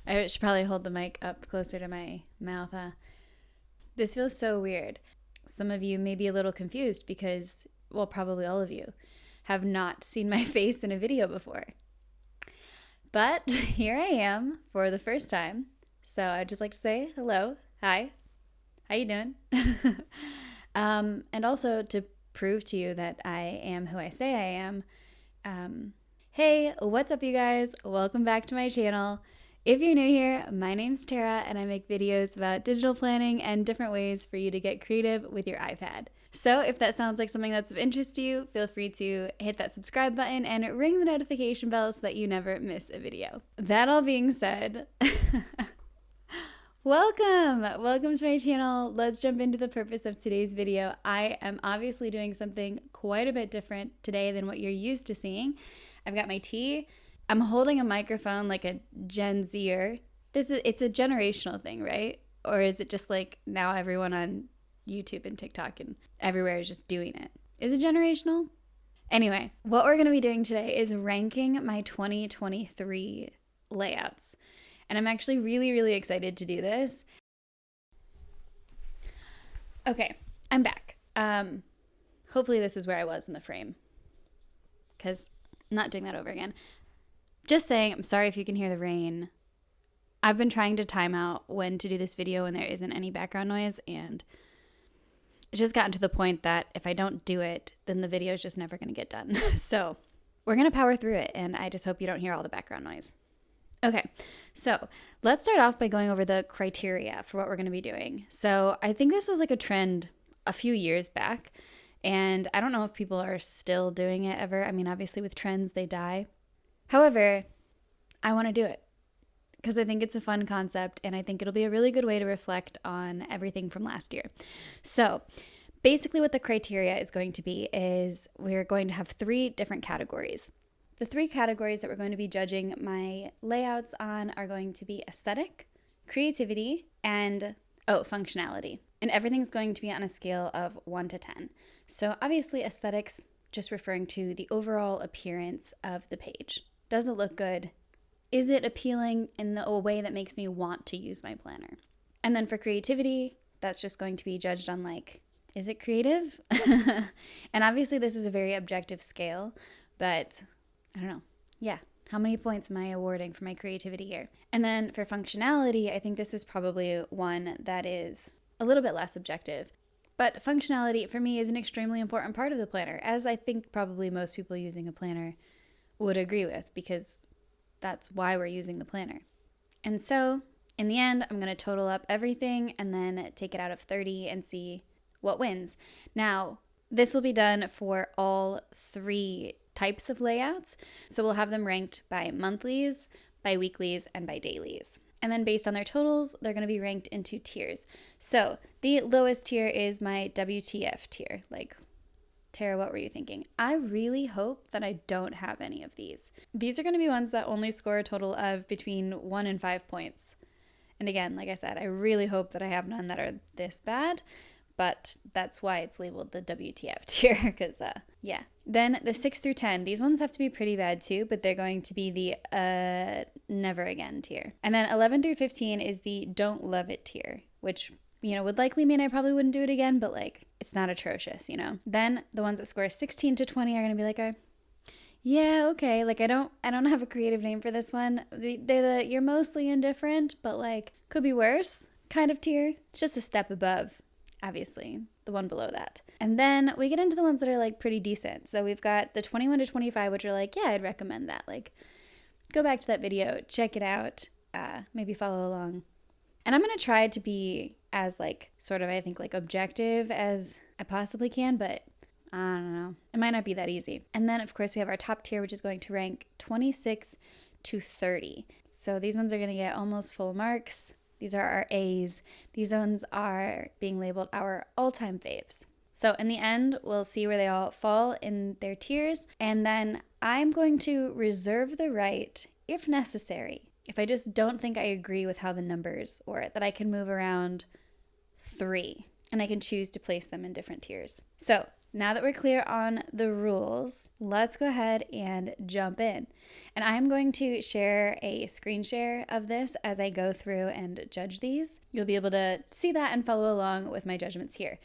I should probably hold the mic up closer to my mouth. This feels so weird. Some of you may be a little confused because, well, probably all of you have not seen my face in a video before. But here I am for the first time. So I'd just like to say hello, hi, how you doing? And also to prove to you that I am who I say I am. Hey, what's up you guys? Welcome back to my channel. If you're new here, my name's Tara and I make videos about digital planning and different ways for you to get creative with your iPad. So if that sounds like something that's of interest to you, feel free to hit that subscribe button and ring the notification bell so that you never miss a video. That all being said, welcome to my channel. Let's jump into the purpose of today's video. I am obviously doing something quite a bit different today than what you're used to seeing. I've got my tea. I'm holding a microphone like a Gen Zer. It's a generational thing, right? Or is it just like now everyone on YouTube and TikTok and everywhere is just doing it? Is it generational? Anyway, what we're going to be doing today is ranking my 2023 layouts. And I'm actually really, really excited to do this. Okay, I'm back. Hopefully this is where I was in the frame, because I'm not doing that over again. Just saying, I'm sorry if you can hear the rain. I've been trying to time out when to do this video when there isn't any background noise, and it's just gotten to the point that if I don't do it, then the video is just never going to get done. So we're going to power through it, and I just hope you don't hear all the background noise. Okay, so let's start off by going over the criteria for what we're going to be doing. So I think this was like a trend a few years back, and I don't know if people are still doing it ever. I mean, obviously with trends, they die. However, I want to do it because I think it's a fun concept and I think it'll be a really good way to reflect on everything from last year. So basically what the criteria is going to be is we're going to have 3 different categories. The 3 categories that we're going to be judging my layouts on are going to be aesthetic, creativity, and functionality. And everything's going to be on a scale of 1 to 10. So obviously aesthetics, just referring to the overall appearance of the page. Does it look good? Is it appealing in a way that makes me want to use my planner? And then for creativity, that's just going to be judged on like, is it creative? And obviously this is a very objective scale, but I don't know. Yeah. How many points am I awarding for my creativity here? And then for functionality, I think this is probably one that is a little bit less objective. But functionality for me is an extremely important part of the planner, as I think probably most people using a planner would agree with, because that's why we're using the planner. And so in the end, I'm going to total up everything and then take it out of 30 and see what wins. Now, this will be done for all 3 types of layouts. So we'll have them ranked by monthlies, by weeklies, and by dailies. And then based on their totals, they're going to be ranked into tiers. So the lowest tier is my WTF tier. Like, Tara, what were you thinking? I really hope that I don't have any of these. These are going to be ones that only score a total of between 1 and 5 points. And again, like I said, I really hope that I have none that are this bad, but that's why it's labeled the WTF tier, because, yeah. Then the 6 through 10, these ones have to be pretty bad too, but they're going to be the never again tier. And then 11 through 15 is the don't love it tier, which, you know, would likely mean I probably wouldn't do it again, but like, it's not atrocious, you know? Then the ones that score 16 to 20 are going to be like, yeah, okay, like I don't have a creative name for this one. They're the you're mostly indifferent, but like could be worse kind of tier. It's just a step above, obviously, the one below that. And then we get into the ones that are like pretty decent. So we've got the 21 to 25, which are like, yeah, I'd recommend that. Like, go back to that video, check it out, maybe follow along. And I'm going to try to be as like sort of, I think, like objective as I possibly can, but I don't know. It might not be that easy. And then, of course, we have our top tier, which is going to rank 26 to 30. So these ones are going to get almost full marks. These are our A's. These ones are being labeled our all-time faves. So in the end, we'll see where they all fall in their tiers. And then I'm going to reserve the right, if necessary, if I just don't think I agree with how the numbers or that I can move around 3 and I can choose to place them in different tiers. So now that we're clear on the rules, let's go ahead and jump in. And I'm going to share a screen share of this as I go through and judge these. You'll be able to see that and follow along with my judgments here.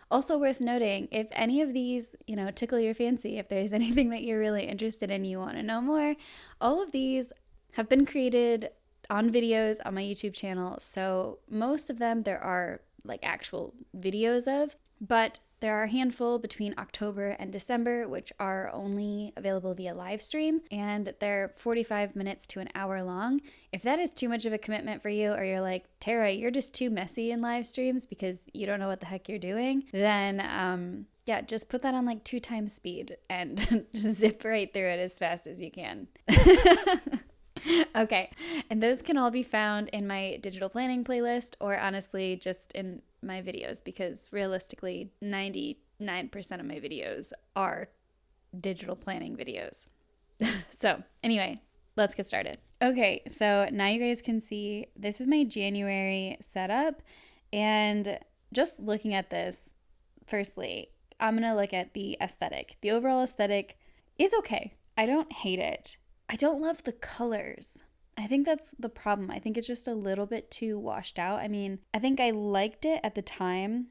Also worth noting, if any of these, tickle your fancy, if there's anything that you're really interested in, you want to know more, all of these have been created on videos on my YouTube channel. So most of them there are like actual videos of, but there are a handful between October and December, which are only available via live stream, and they're 45 minutes to an hour long. If that is too much of a commitment for you, or you're like, Tara, you're just too messy in live streams because you don't know what the heck you're doing, then just put that on like 2 times speed and just zip right through it as fast as you can. Okay, and those can all be found in my digital planning playlist, or honestly just in my videos, because realistically 99% of my videos are digital planning videos. So anyway, let's get started. Okay, so now you guys can see this is my January setup, and just looking at this, firstly, I'm gonna look at the aesthetic. The overall aesthetic is okay. I don't hate it. I don't love the colors. I think that's the problem. I think it's just a little bit too washed out. I mean, I think I liked it at the time.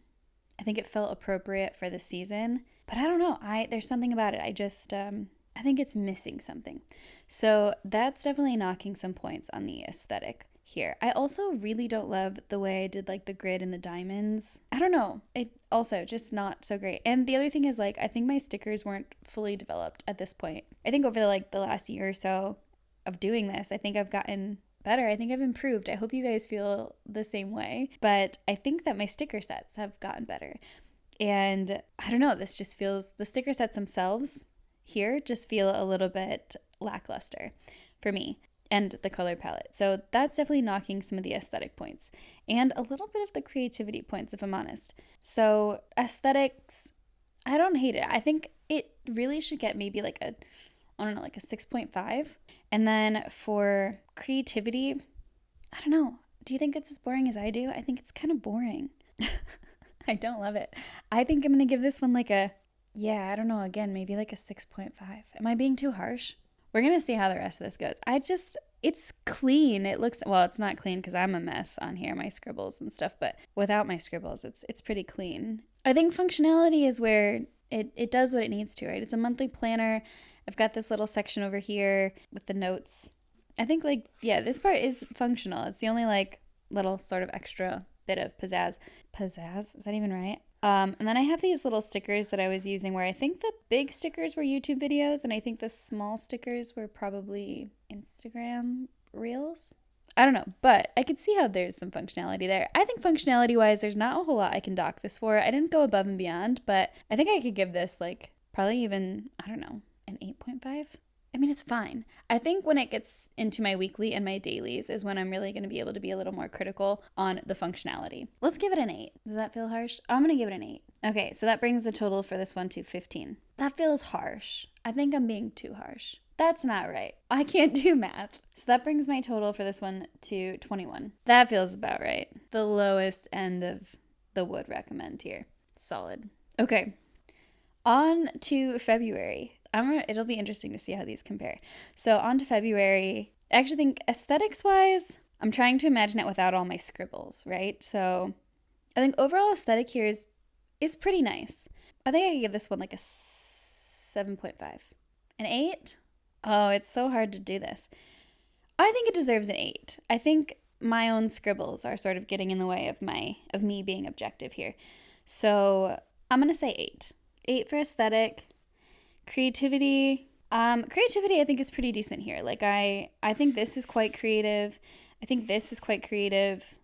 I think it felt appropriate for the season, but I don't know. There's something about it. I think it's missing something. So that's definitely knocking some points on the aesthetic here. I also really don't love the way I did like the grid and the diamonds. I don't know. It also just not so great. And the other thing is I think my stickers weren't fully developed at this point. I think over the last year or so of doing this, I think I've gotten better. I think I've improved. I hope you guys feel the same way. But I think that my sticker sets have gotten better. And I don't know, the sticker sets themselves here just feel a little bit lackluster for me, and the color palette. So that's definitely knocking some of the aesthetic points and a little bit of the creativity points, if I'm honest. So aesthetics, I don't hate it. I think it really should get maybe like a 6.5. And then for creativity, I don't know. Do you think it's as boring as I do? I think it's kind of boring. I don't love it. I think I'm going to give this one I don't know, again, maybe like a 6.5. Am I being too harsh? We're going to see how the rest of this goes. It's clean. It's not clean because I'm a mess on here, my scribbles and stuff, but without my scribbles, it's pretty clean. I think functionality is where it does what it needs to, right? It's a monthly planner. I've got this little section over here with the notes. I think this part is functional. It's the only little sort of extra bit of pizzazz. Pizzazz? Is that even right? And then I have these little stickers that I was using where I think the big stickers were YouTube videos and I think the small stickers were probably Instagram Reels. I don't know, but I could see how there's some functionality there. I think functionality-wise, there's not a whole lot I can dock this for. I didn't go above and beyond, but I think I could give this probably even, I don't know, an 8.5. I mean, it's fine. I think when it gets into my weekly and my dailies is when I'm really going to be able to be a little more critical on the functionality. Let's give it an 8. Does that feel harsh? I'm going to give it an 8. Okay, so that brings the total for this one to 15. That feels harsh. I think I'm being too harsh. That's not right. I can't do math. So that brings my total for this one to 21. That feels about right. The lowest end of the would recommend here. Solid. Okay. On to February. It'll be interesting to see how these compare. So on to February. I actually think aesthetics-wise, I'm trying to imagine it without all my scribbles, right? So I think overall aesthetic here is pretty nice. I think I could give this one a 7.5. An 8? Oh, it's so hard to do this. I think it deserves an 8. I think my own scribbles are sort of getting in the way of me being objective here. So I'm going to say 8. 8 for aesthetic. Creativity I think is pretty decent here. I think this is quite creative. I think this is quite creative.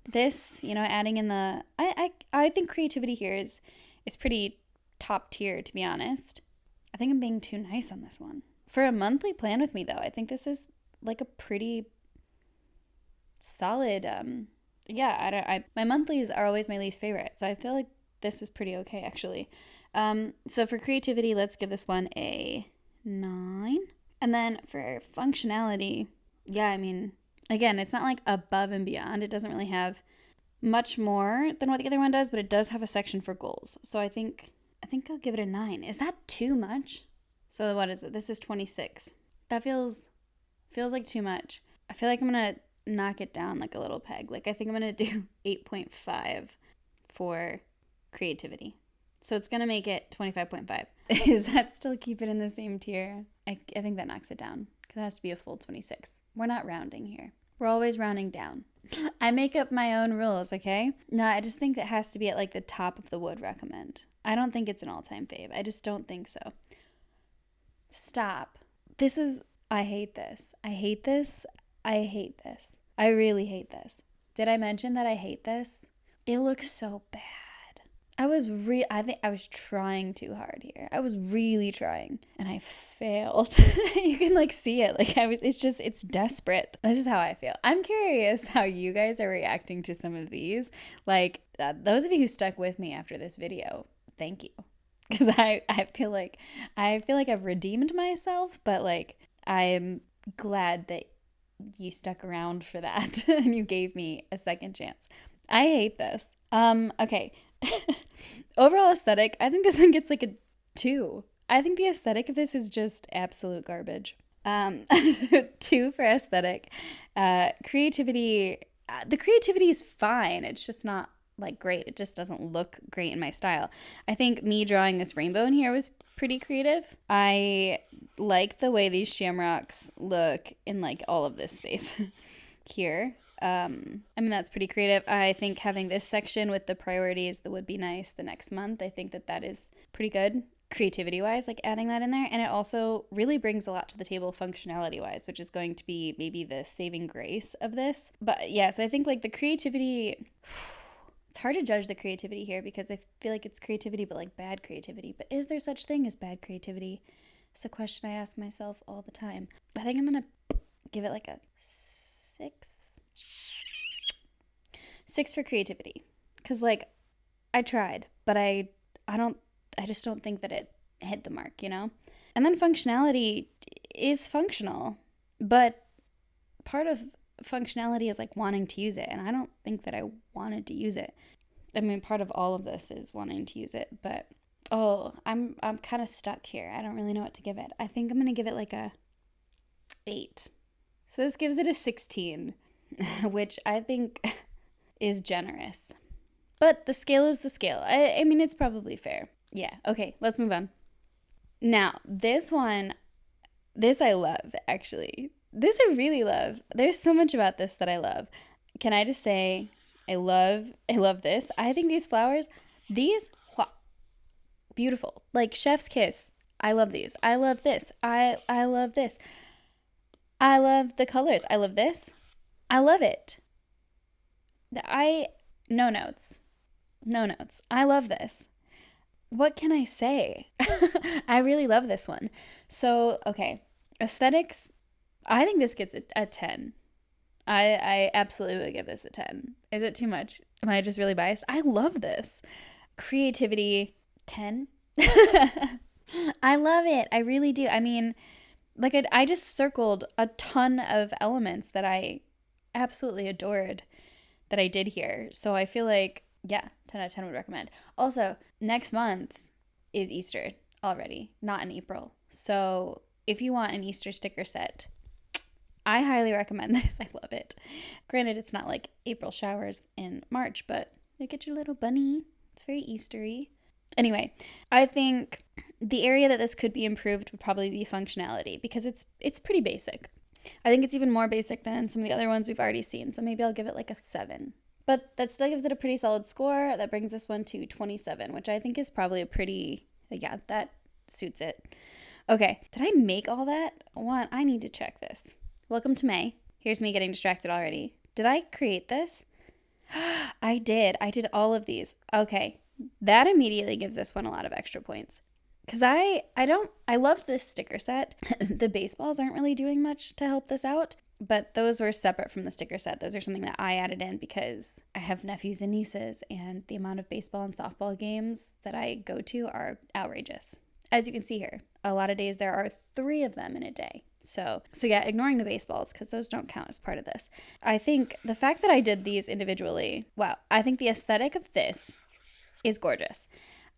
This, adding in the I think creativity here is pretty top tier, to be honest. I think I'm being too nice on this one. For a monthly plan with me though, I think this is a pretty solid my monthlies are always my least favorite. So I feel like this is pretty okay actually. So for creativity, let's give this one a 9. And then for functionality, again, it's not above and beyond. It doesn't really have much more than what the other one does, but it does have a section for goals. So I think I think I'll give it a 9. Is that too much? So what is it? This is 26. That feels like too much. I feel like I'm going to knock it down like a little peg. Like I think I'm going to do 8.5 for creativity. So it's going to make it 25.5. Is that still keep it in the same tier? I think that knocks it down because it has to be a full 26. We're not rounding here. We're always rounding down. I make up my own rules, okay? No, I just think it has to be at like the top of the would recommend. I don't think it's an all-time fave. I just don't think so. Stop. I hate this. I hate this. I hate this. I really hate this. Did I mention that I hate this? It looks so bad. I think I was trying too hard here. I was really trying and I failed. You can like see it. Like it's desperate. This is how I feel. I'm curious how you guys are reacting to some of these. Like those of you who stuck with me after this video, thank you. Because I feel like I've redeemed myself, but like I'm glad that you stuck around for that and you gave me a second chance. I hate this. Okay. Overall aesthetic, I think this one gets like a 2. I think the aesthetic of this is just absolute garbage. 2 for aesthetic. Creativity, the creativity is fine. It's just not like great. It just doesn't look great in my style. I think me drawing this rainbow in here was pretty creative. I like the way these shamrocks look in like all of this space here. I mean, that's pretty creative. I think having this section with the priorities that would be nice the next month, I think that is pretty good creativity wise, like adding that in there. And it also really brings a lot to the table functionality wise, which is going to be maybe the saving grace of this. But yeah, so I think like the creativity, it's hard to judge the creativity here because I feel like it's creativity, but like bad creativity. But is there such thing as bad creativity? It's a question I ask myself all the time. I think I'm going to give it like a 6. 6 for creativity. Because, like, I tried, but I just don't think that it hit the mark, you know? And then functionality is functional, but part of functionality is, like, wanting to use it, and I don't think that I wanted to use it. I mean, part of all of this is wanting to use it, but, I'm kind of stuck here. I don't really know what to give it. I think I'm going to give it, like, a 8. So this gives it a 16, which I think is generous. But the scale is the scale. I mean, it's probably fair. Yeah, okay, let's move on. Now, this I love, actually. This I really love. There's so much about this that I love. Can I just say, I love this. I think these flowers, beautiful. Like chef's kiss. I love these. I love this. I love this. I love the colors. I love this. I love it. No notes. I love this. What can I say? I really love this one. So, okay. Aesthetics, I think this gets a 10. I absolutely would give this a 10. Is it too much? Am I just really biased? I love this. Creativity, 10. I love it. I really do. I mean, like I just circled a ton of elements that I absolutely adored that I did here. So I feel like, yeah, 10 out of 10 would recommend. Also, next month is Easter already, not in April. So if you want an Easter sticker set, I highly recommend this. I love it. Granted, it's not like April showers in March, but you get your little bunny. It's very Eastery. Anyway, I think the area that this could be improved would probably be functionality because it's pretty basic. I think it's even more basic than some of the other ones we've already seen, so maybe I'll give it like a 7. But that still gives it a pretty solid score. That brings this one to 27, which I think is probably a pretty, yeah, that suits it. Okay, did I make all that? I need to check this. Welcome to May. Here's me getting distracted already. Did I create this? I did. I did all of these. Okay, that immediately gives this one a lot of extra points. Because I love this sticker set. The baseballs aren't really doing much to help this out, but those were separate from the sticker set. Those are something that I added in because I have nephews and nieces, and the amount of baseball and softball games that I go to are outrageous. As you can see here, a lot of days there are 3 of them in a day. So yeah, ignoring the baseballs because those don't count as part of this. I think the fact that I did these individually, wow, I think the aesthetic of this is gorgeous.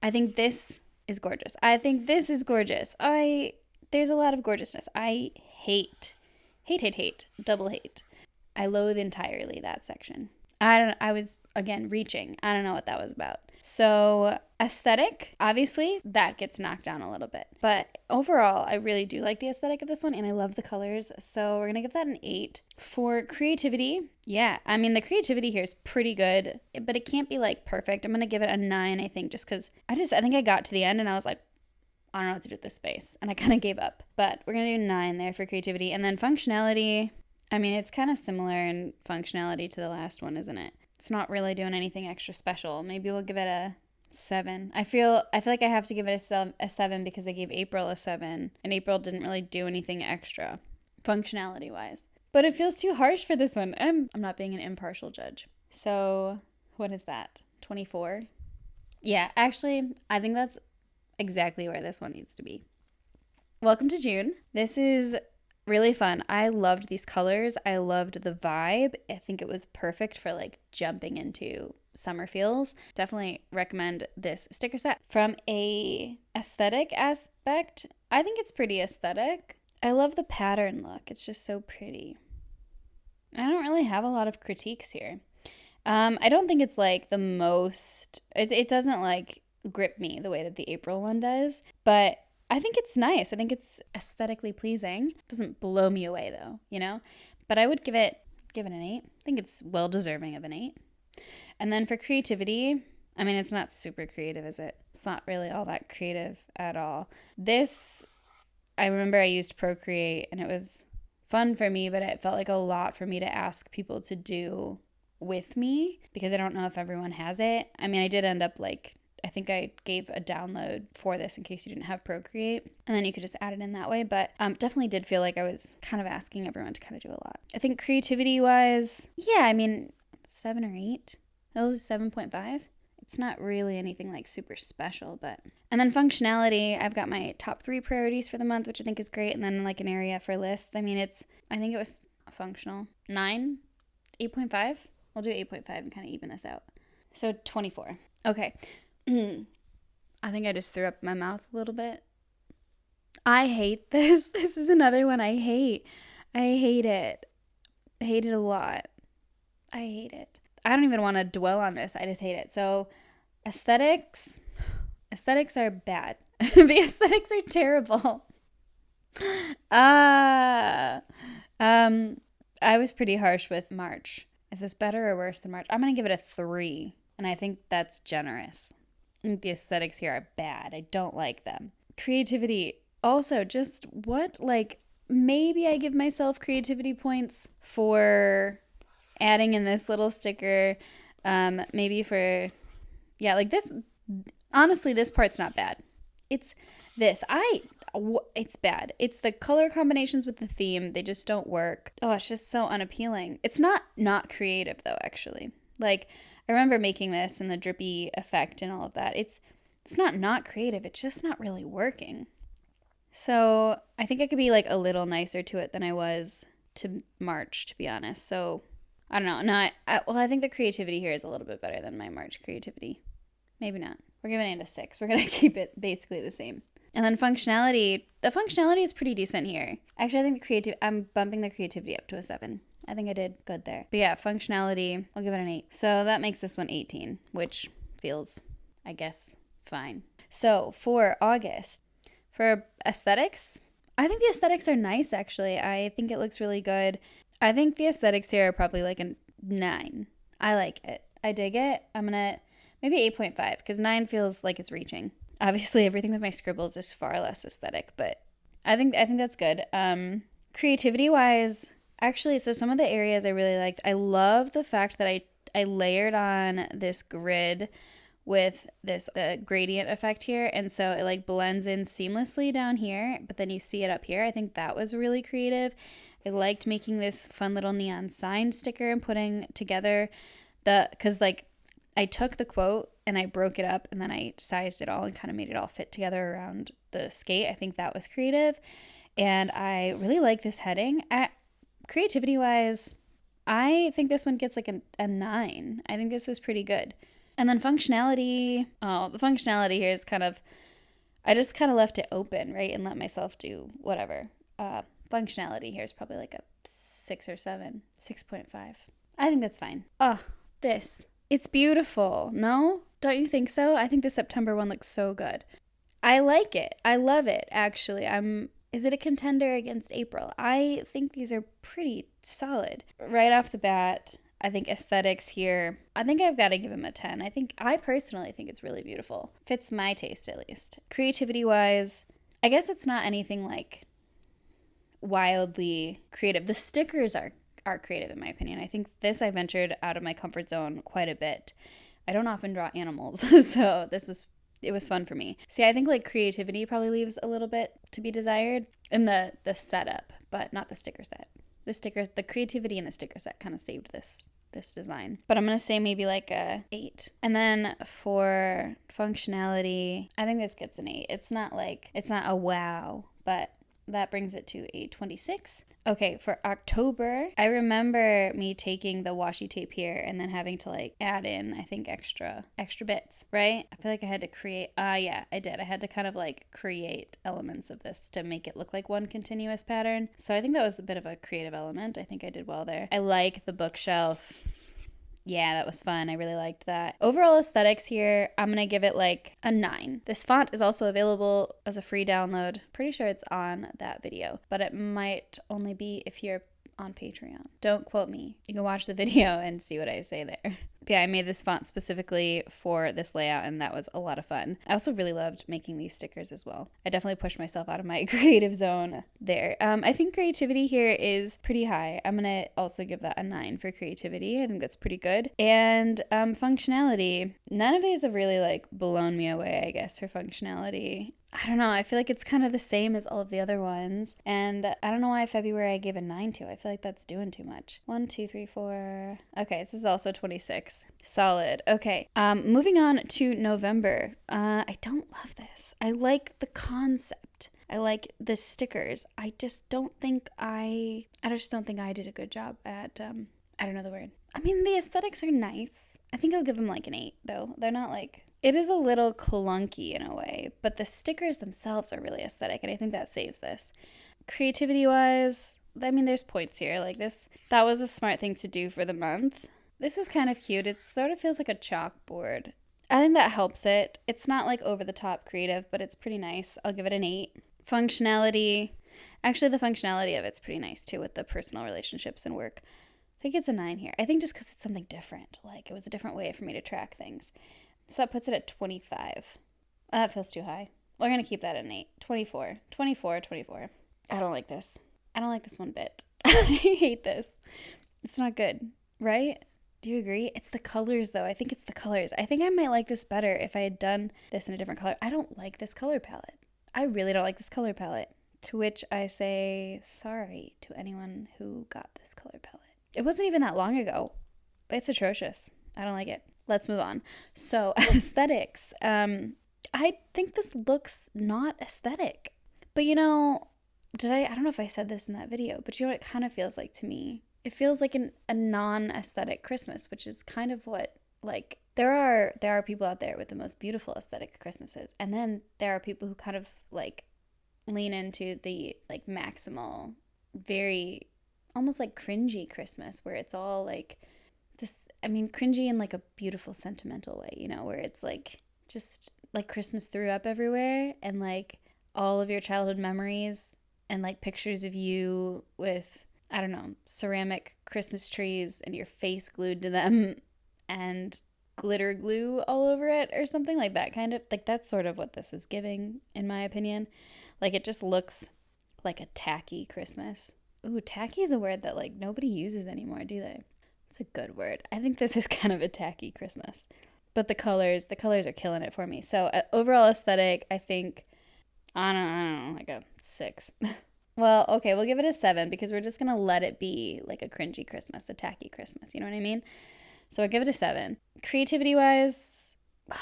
I think this is gorgeous. I think this is gorgeous. There's a lot of gorgeousness. I hate, double hate. I loathe entirely that section. I was, again, reaching. I don't know what that was about. So aesthetic, obviously, that gets knocked down a little bit. But overall, I really do like the aesthetic of this one, and I love the colors. So we're going to give that an 8. For creativity, yeah, I mean, the creativity here is pretty good, but it can't be, like, perfect. I'm going to give it a 9, I think, just because I think I got to the end, and I was like, I don't know what to do with this space, and I kind of gave up. But we're going to do 9 there for creativity. And then functionality, I mean, it's kind of similar in functionality to the last one, isn't it? It's not really doing anything extra special. Maybe we'll give it a 7. I feel like I have to give it a 7 because I gave April a 7, and April didn't really do anything extra functionality-wise. But it feels too harsh for this one. I'm not being an impartial judge. So what is that? 24? Yeah, actually, I think that's exactly where this one needs to be. Welcome to June. This is really fun. I loved these colors. I loved the vibe. I think it was perfect for like jumping into summer feels. Definitely recommend this sticker set. From a aesthetic aspect, I think it's pretty aesthetic. I love the pattern look. It's just so pretty. I don't really have a lot of critiques here. I don't think it's like the most, it doesn't like grip me the way that the April one does, but I think it's nice. I think it's aesthetically pleasing. It doesn't blow me away though, you know? But I would give it an 8. I think it's well deserving of an 8. And then for creativity, I mean, it's not super creative, is it? It's not really all that creative at all. This, I remember I used Procreate and it was fun for me, but it felt like a lot for me to ask people to do with me because I don't know if everyone has it. I mean, I did end up like, I think I gave a download for this in case you didn't have Procreate, and then you could just add it in that way. But definitely did feel like I was kind of asking everyone to kind of do a lot. I think creativity-wise, yeah, I mean, 7 or 8. That was 7.5. It's not really anything like super special, but... And then functionality, I've got my top 3 priorities for the month, which I think is great, and then like an area for lists. I mean, I think it was functional. 9? 8.5? We'll do 8.5 and kind of even this out. So 24. Okay. I think I just threw up my mouth a little bit. I hate this. This is another one I hate. I hate it. I hate it a lot. I hate it. I don't even want to dwell on this. I just hate it. So aesthetics are bad. The aesthetics are terrible. I was pretty harsh with March. Is this better or worse than March? I'm going to give it a 3, and I think that's generous. The aesthetics here are bad. I don't like them. Creativity, also just what, like, maybe I give myself creativity points for adding in this little sticker. Maybe for, yeah, like this, honestly, this part's not bad. It's this. It's bad. It's the color combinations with the theme. They just don't work. Oh, it's just so unappealing. It's not creative, though, actually. Like, I remember making this and the drippy effect and all of that. It's not creative. It's just not really working. So I think I could be like a little nicer to it than I was to March, to be honest. So I don't know. No, I think the creativity here is a little bit better than my March creativity. Maybe not. We're giving it a 6. We're going to keep it basically the same. And then functionality. The functionality is pretty decent here. Actually, I think I'm bumping the creativity up to a 7. I think I did good there. But yeah, functionality, I'll give it an 8. So that makes this one 18, which feels, I guess, fine. So for August, for aesthetics, I think the aesthetics are nice, actually. I think it looks really good. I think the aesthetics here are probably like a 9. I like it. I dig it. I'm going to, maybe 8.5, because 9 feels like it's reaching. Obviously, everything with my scribbles is far less aesthetic, but I think that's good. Creativity-wise, actually, so some of the areas I really liked, I love the fact that I layered on this grid with this gradient effect here, and so it like blends in seamlessly down here, but then you see it up here. I think that was really creative. I liked making this fun little neon sign sticker and putting together because like I took the quote and I broke it up and then I sized it all and kind of made it all fit together around the skate. I think that was creative, and I really like this heading. Creativity-wise, I think this one gets like a 9. I think this is pretty good. And then functionality. Oh, the functionality here is kind of I just kind of left it open, right? And let myself do whatever. Functionality here is probably like a 6 or 7, 6.5. I think that's fine. Oh, this. It's beautiful. No? Don't you think so? I think the September one looks so good. I like it. I love it, actually. Is it a contender against April? I think these are pretty solid. Right off the bat, I think aesthetics here, I think I've got to give them a 10. I personally think it's really beautiful. Fits my taste, at least. Creativity-wise, I guess it's not anything like wildly creative. The stickers are creative, in my opinion. I think I ventured out of my comfort zone quite a bit. I don't often draw animals, so it was fun for me. See, I think like creativity probably leaves a little bit to be desired in the setup, but not the sticker set. The creativity in the sticker set kind of saved this design. But I'm going to say maybe like a 8. And then for functionality, I think this gets an 8. It's not a wow, but that brings it to a 26. Okay, for October, I remember me taking the washi tape here and then having to like add in, I think, extra bits, right? I feel like I had to create, yeah, I did. I had to kind of like create elements of this to make it look like one continuous pattern. So I think that was a bit of a creative element. I think I did well there. I like the bookshelf. Yeah, that was fun. I really liked that. Overall aesthetics here, I'm going to give it like a 9. This font is also available as a free download. Pretty sure it's on that video, but it might only be if you're on Patreon. Don't quote me. You can watch the video and see what I say there. But yeah, I made this font specifically for this layout, and that was a lot of fun. I also really loved making these stickers as well. I definitely pushed myself out of my creative zone there. I think creativity here is pretty high. I'm going to also give that a 9 for creativity. I think that's pretty good. And functionality, none of these have really like blown me away, I guess, for functionality. I don't know. I feel like it's kind of the same as all of the other ones. And I don't know why February I gave a 9 to. I feel like that's doing too much. 1, 2, 3, 4. Okay, this is also 26. Solid. Okay. Moving on to November. I don't love this. I like the concept. I like the stickers. I just don't think I did a good job at, I don't know the word. I mean, the aesthetics are nice. I think I'll give them like an 8 though. They're not like, it is a little clunky in a way, but the stickers themselves are really aesthetic, and I think that saves this. Creativity-wise, I mean, there's points here. Like this, that was a smart thing to do for the month. This is kind of cute. It sort of feels like a chalkboard. I think that helps it. It's not like over-the-top creative, but it's pretty nice. I'll give it an 8. Functionality. Actually, the functionality of it's pretty nice, too, with the personal relationships and work. I think it's a 9 here. I think just because it's something different. Like, it was a different way for me to track things. So that puts it at 25. That feels too high. We're going to keep that at an 8. 24. I don't like this. I don't like this one bit. I hate this. It's not good, right? Do you agree? It's the colors, though. I think it's the colors. I think I might like this better if I had done this in a different color. I don't like this color palette. I really don't like this color palette. To which I say sorry to anyone who got this color palette. It wasn't even that long ago. It's atrocious. I don't like it. Let's move on. So aesthetics. I think this looks not aesthetic. But I don't know if I said this in that video, but you know what it kind of feels like to me? It feels like a non-aesthetic Christmas, which is kind of what, like, there are people out there with the most beautiful aesthetic Christmases. And then there are people who kind of like lean into the like maximal, very almost like cringy Christmas, where it's all like this, I mean, cringy in like a beautiful sentimental way, where it's like just like Christmas threw up everywhere, and like all of your childhood memories and like pictures of you with, I don't know, ceramic Christmas trees and your face glued to them and glitter glue all over it or something like that, kind of like that's sort of what this is giving, in my opinion. Like it just looks like a tacky Christmas. Ooh, tacky is a word that like nobody uses anymore, do they? It's a good word. I think this is kind of a tacky Christmas. But the colors are killing it for me. So overall aesthetic, I think, I don't know, like a 6. Well, okay, we'll give it a 7 because we're just going to let it be like a cringy Christmas, a tacky Christmas. You know what I mean? So I'll give it a 7. Creativity-wise,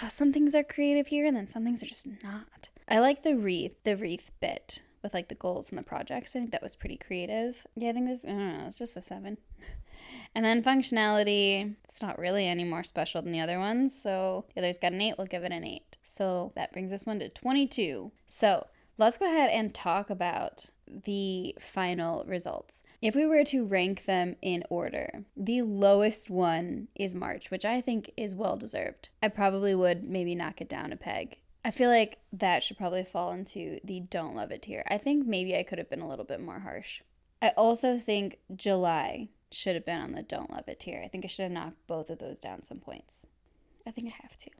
some things are creative here and then some things are just not. I like the wreath bit with like the goals and the projects. I think that was pretty creative. Yeah, I think this, I don't know, it's just a 7. And then functionality, it's not really any more special than the other ones. So the others got an 8, we'll give it an 8. So that brings this one to 22. So let's go ahead and talk about the final results. If we were to rank them in order, the lowest one is March, which I think is well deserved. I probably would maybe knock it down a peg. I feel like that should probably fall into the don't love it tier. I think maybe I could have been a little bit more harsh. I also think July should have been on the don't love it tier. I think I should have knocked both of those down some points. I think I have to.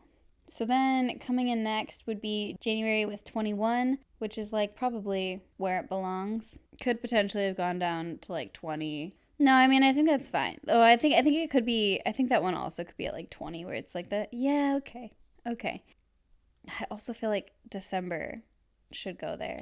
So then coming in next would be January with 21, which is like probably where it belongs. Could potentially have gone down to like 20. No, I mean, I think that's fine. Oh, I think it could be, I think that one also could be at like 20, where it's like the, yeah, okay. I also feel like December should go there.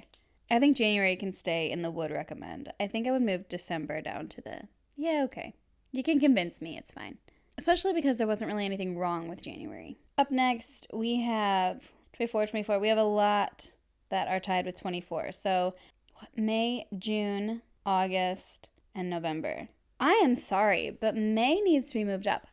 I think January can stay in the would recommend. I think I would move December down to the, yeah, okay. You can convince me, it's fine. Especially because there wasn't really anything wrong with January. Up next, we have 24. We have a lot that are tied with 24. So May, June, August, and November. I am sorry, but May needs to be moved up.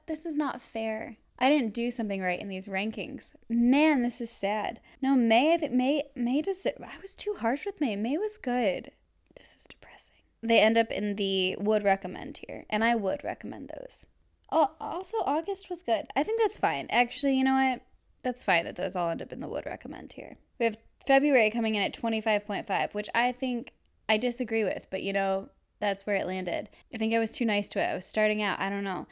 This is not fair. I didn't do something right in these rankings. Man, this is sad. No, May, I think May just, I was too harsh with May. May was good. This is depressing. They end up in the would recommend here, and I would recommend those. Oh, also, August was good. I think that's fine. Actually, you know what? That's fine that those all end up in the would recommend here. We have February coming in at 25.5, which I think I disagree with, but you know, that's where it landed. I think I was too nice to it. I was starting out. I don't know.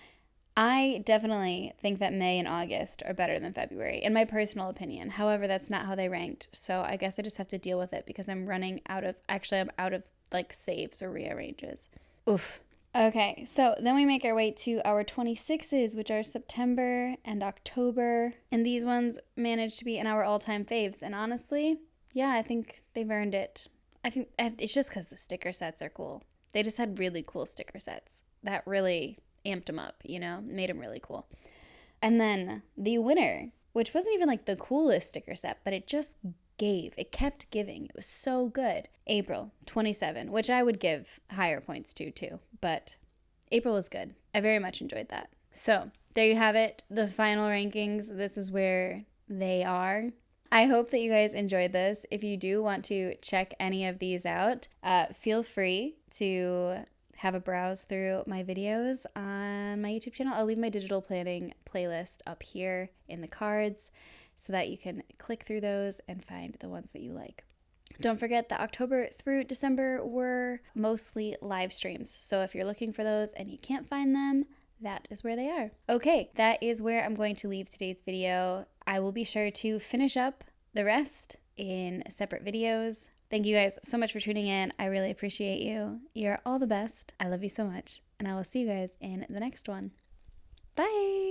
I definitely think that May and August are better than February, in my personal opinion. However, that's not how they ranked. So I guess I just have to deal with it because I'm out of like saves or rearranges. Oof. Okay, so then we make our way to our 26s, which are September and October. And these ones managed to be in our all-time faves. And honestly, yeah, I think they've earned it. I think it's just because the sticker sets are cool. They just had really cool sticker sets. That really amped them up, you know, made them really cool. And then the winner, which wasn't even like the coolest sticker set, but it kept giving. It was so good. April 27, which I would give higher points to too, but April was good. I very much enjoyed that. So there you have it, the final rankings. This is where they are. I hope that you guys enjoyed this. If you do want to check any of these out, feel free to have a browse through my videos on my YouTube channel. I'll leave my digital planning playlist up here in the cards so that you can click through those and find the ones that you like. Don't forget that October through December were mostly live streams. So if you're looking for those and you can't find them, that is where they are. Okay, that is where I'm going to leave today's video. I will be sure to finish up the rest in separate videos. Thank you guys so much for tuning in. I really appreciate you. You're all the best. I love you so much. And I will see you guys in the next one. Bye!